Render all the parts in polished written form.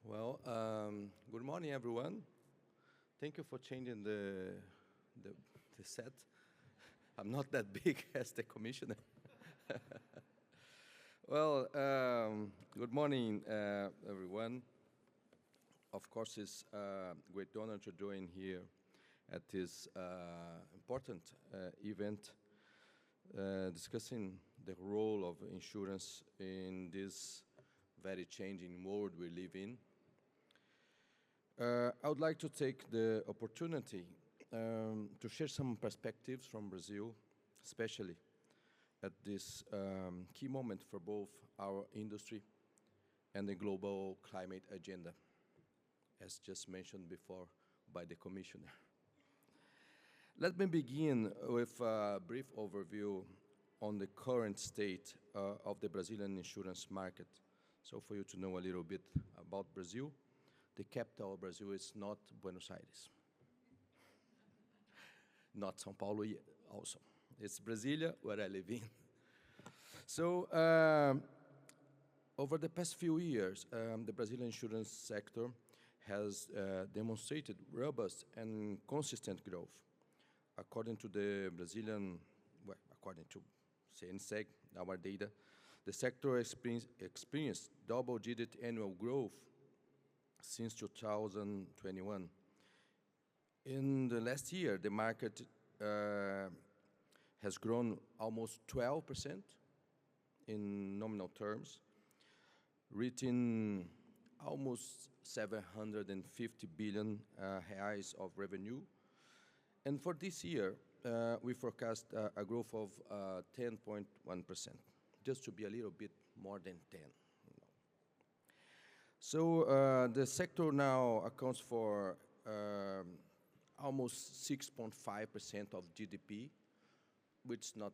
Well, good morning, everyone. Thank you for changing the, the set. I'm not that big as the commissioner. Well, good morning, everyone. Of course, it's a great honor to join here at this important event discussing the role of insurance in this very changing world we live in. I would like to take the opportunity to share some perspectives from Brazil, especially at this key moment for both our industry and the global climate agenda, as just mentioned before by the Commissioner. Let me begin with a brief overview on the current state of the Brazilian insurance market. So for you to know a little bit about Brazil, the capital of Brazil is not Buenos Aires, not São Paulo also. It's Brasilia, where I live in. So over the past few years, the Brazilian insurance sector has demonstrated robust and consistent growth. According to the Brazilian, well, according to CNseg, our data, the sector experienced double-digit annual growth since 2021. In the last year, the market has grown almost 12% in nominal terms, reaching almost 750 billion reais of revenue. And for this year, we forecast a growth of 10.1%, just to be a little bit more than 10. So the sector now accounts for almost 6.5% of GDP, which is not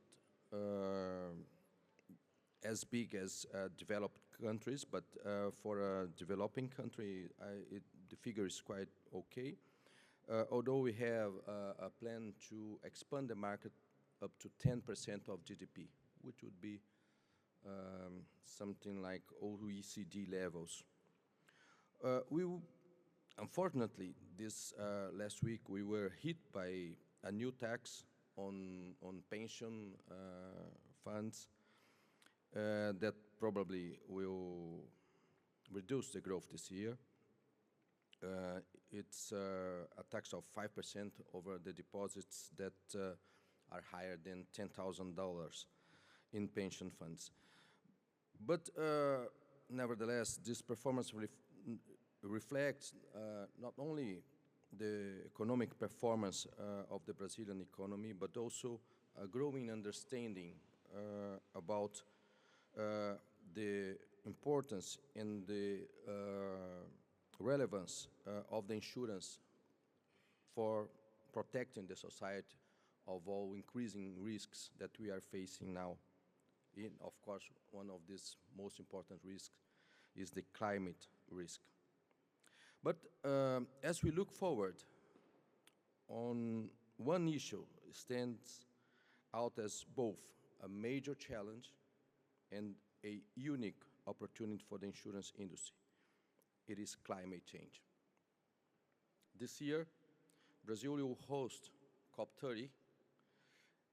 as big as developed countries, but for a developing country, the figure is quite okay. Although we have a plan to expand the market up to 10% of GDP, which would be something like OECD levels. Unfortunately, this last week we were hit by a new tax on pension funds that probably will reduce the growth this year. It's a tax of 5% over the deposits that are higher than $10,000 in pension funds. But nevertheless, this performance reflects not only the economic performance of the Brazilian economy, but also a growing understanding about the importance and the relevance of the insurance for protecting the society of all increasing risks that we are facing now. Of course, one of these most important risks is the climate risk. But as we look forward, on one issue stands out as both a major challenge and a unique opportunity for the insurance industry. It is climate change. This year, Brazil will host COP30,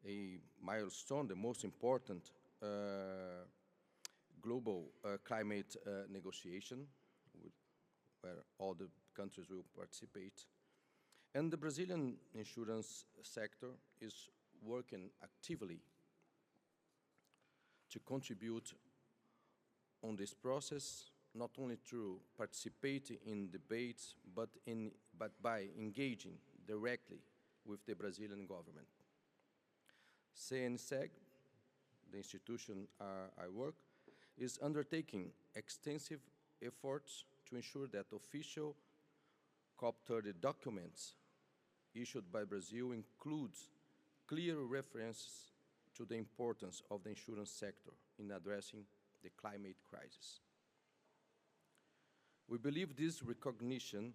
a milestone, the most important global climate negotiation, where all the countries will participate. And the Brazilian insurance sector is working actively to contribute on this process, not only through participating in debates, but by engaging directly with the Brazilian government. CNseg, the institution I work, is undertaking extensive efforts to ensure that official COP30 documents issued by Brazil includes clear references to the importance of the insurance sector in addressing the climate crisis. We believe this recognition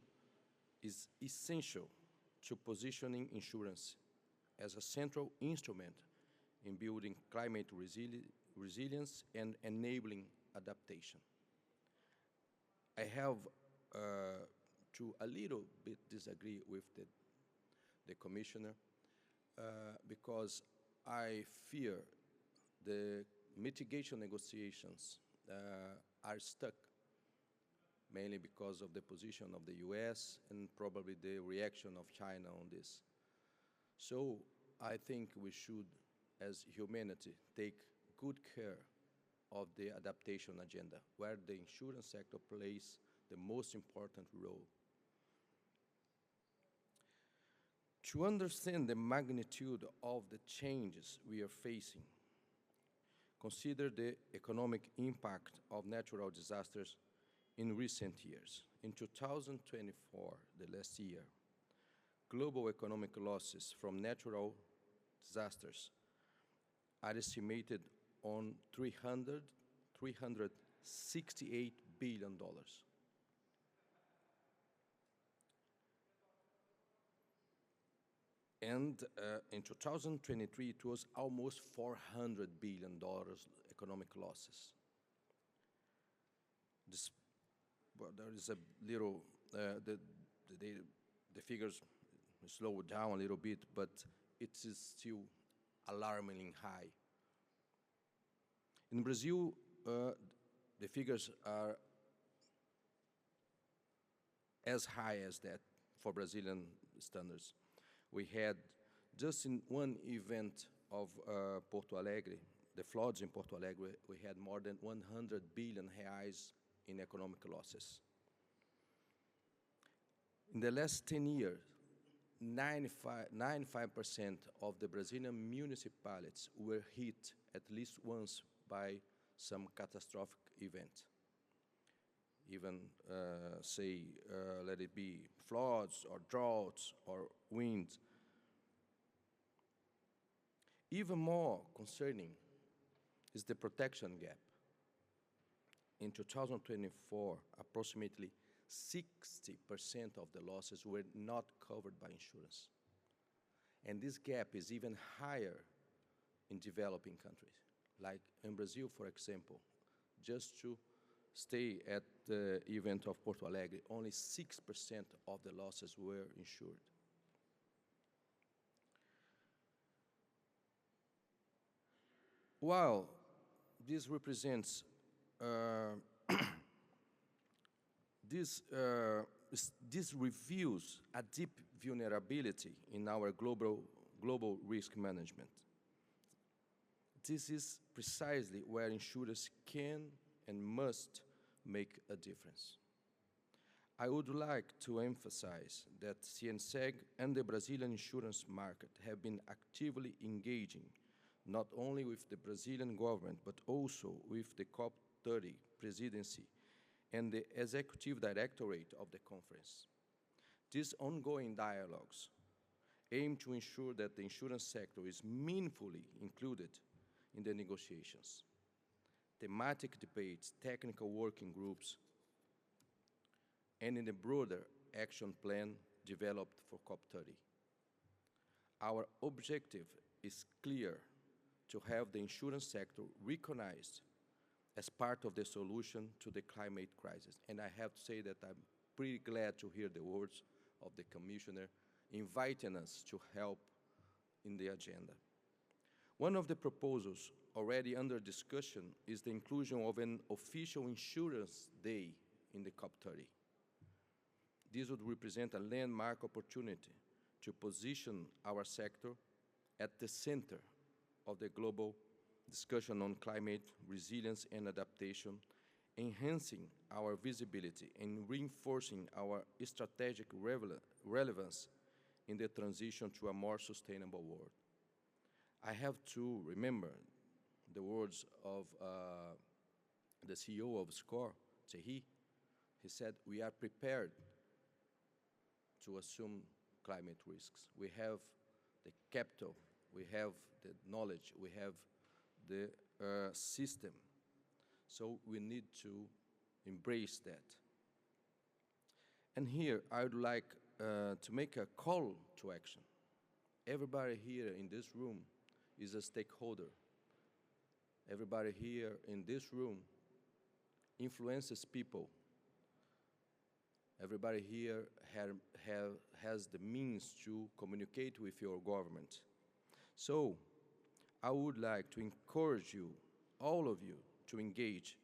is essential to positioning insurance as a central instrument in building climate resilience and enabling adaptation. I have to a little bit disagree with the commissioner because I fear the mitigation negotiations are stuck, mainly because of the position of the US and probably the reaction of China on this. So I think we should, as humanity, take good care of the adaptation agenda, where the insurance sector plays the most important role. To understand the magnitude of the changes we are facing, consider the economic impact of natural disasters in recent years. In 2024, the last year, global economic losses from natural disasters are estimated on $368 billion. And in 2023, it was almost $400 billion economic losses. Well, there is a little, the figures slow down a little bit, but it is still alarmingly high. In Brazil, the figures are as high as that for Brazilian standards. We had, just in one event of Porto Alegre, the floods in Porto Alegre, we had more than 100 billion reais in economic losses. In the last 10 years, 95% of the Brazilian municipalities were hit at least once by some catastrophic event. Even, let it be floods or droughts or wind. Even more concerning is the protection gap. In 2024, approximately 60% of the losses were not covered by insurance. And this gap is even higher in developing countries. Like in Brazil, for example, just to stay at the event of Porto Alegre, only 6% of the losses were insured. While this represents this reveals a deep vulnerability in our global risk management. This is precisely where insurers can and must make a difference. I would like to emphasize that CNseg and the Brazilian insurance market have been actively engaging not only with the Brazilian government, but also with the COP30 presidency and the executive directorate of the conference. These ongoing dialogues aim to ensure that the insurance sector is meaningfully included in the negotiations. Thematic debates, technical working groups, and in the broader action plan developed for COP30. Our objective is clear: to have the insurance sector recognized as part of the solution to the climate crisis. And I have to say that I'm pretty glad to hear the words of the Commissioner inviting us to help in the agenda. One of the proposals already under discussion is the inclusion of an official insurance day in the COP30. This would represent a landmark opportunity to position our sector at the center of the global discussion on climate resilience and adaptation, enhancing our visibility and reinforcing our strategic relevance in the transition to a more sustainable world. I have to remember the words of the CEO of SCOR, Thierry. He said, "We are prepared to assume climate risks. We have the capital, we have the knowledge, we have the system. So we need to embrace that." And here I would like to make a call to action. Everybody here in this room is a stakeholder. Everybody here in this room influences people Everybody here has the means to communicate with your government. So I would like to encourage you, all of you, to engage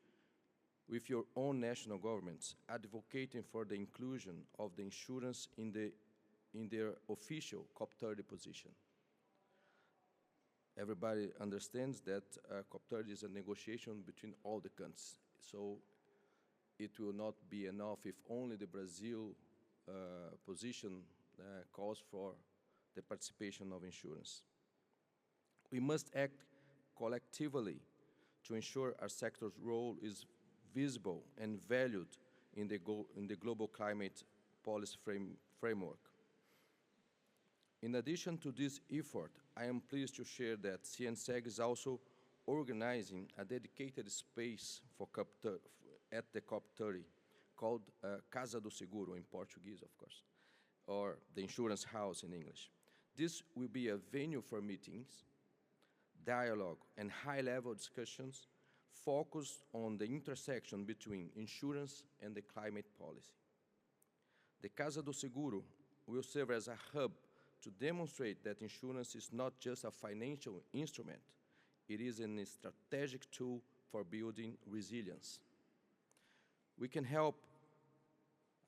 with your own national governments, advocating for the inclusion of the insurance in their official COP30 position. Everybody understands that COP30 is a negotiation between all the countries. So it will not be enough if only the Brazil position calls for the participation of insurance. We must act collectively to ensure our sector's role is visible and valued in the global climate policy framework. In addition to this effort, I am pleased to share that CNseg is also organizing a dedicated space for at the COP30 called Casa do Seguro in Portuguese, of course, or the insurance house in English. This will be a venue for meetings, dialogue, and high-level discussions focused on the intersection between insurance and the climate policy. The Casa do Seguro will serve as a hub to demonstrate that insurance is not just a financial instrument, it is a strategic tool for building resilience. We can help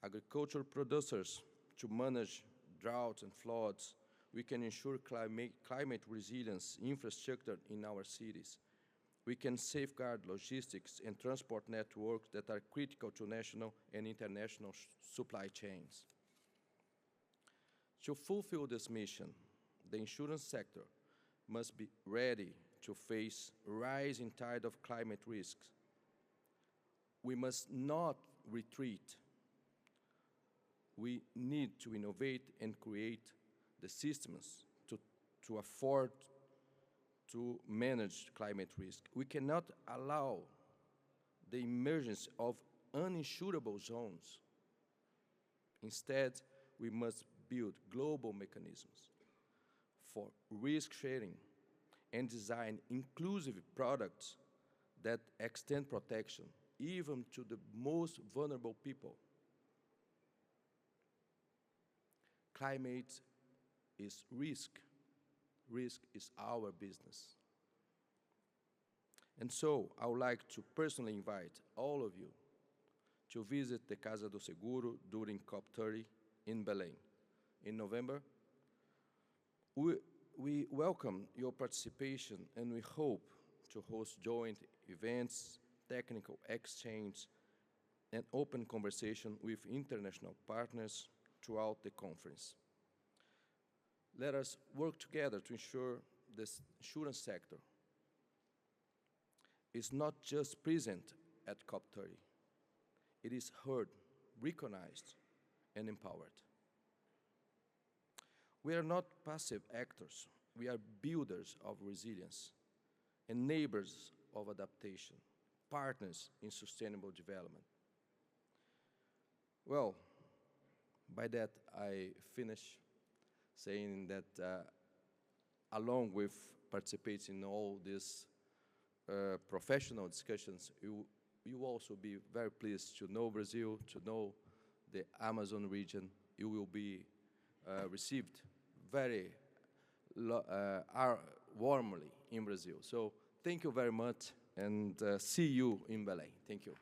agricultural producers to manage droughts and floods. We can ensure climate resilience infrastructure in our cities. We can safeguard logistics and transport networks that are critical to national and international supply chains. To fulfill this mission, the insurance sector must be ready to face a rising tide of climate risks. We must not retreat. We need to innovate and create the systems to afford to manage climate risk. We cannot allow the emergence of uninsurable zones. Instead, we must build global mechanisms for risk sharing and design inclusive products that extend protection even to the most vulnerable people. Climate is risk. Risk is our business. And so I would like to personally invite all of you to visit the Casa do Seguro during COP30 in Belém in November. We welcome your participation and we hope to host joint events, technical exchange, and open conversation with international partners throughout the conference. Let us work together to ensure this insurance sector is not just present at COP30. It is heard, recognized, and empowered. We are not passive actors. We are builders of resilience, enablers of adaptation, partners in sustainable development. Well, by that I finish saying that along with participating in all these professional discussions, you will also be very pleased to know Brazil, to know the Amazon region. You will be received very warmly in Brazil. So thank you very much, and see you in Belém. Thank you.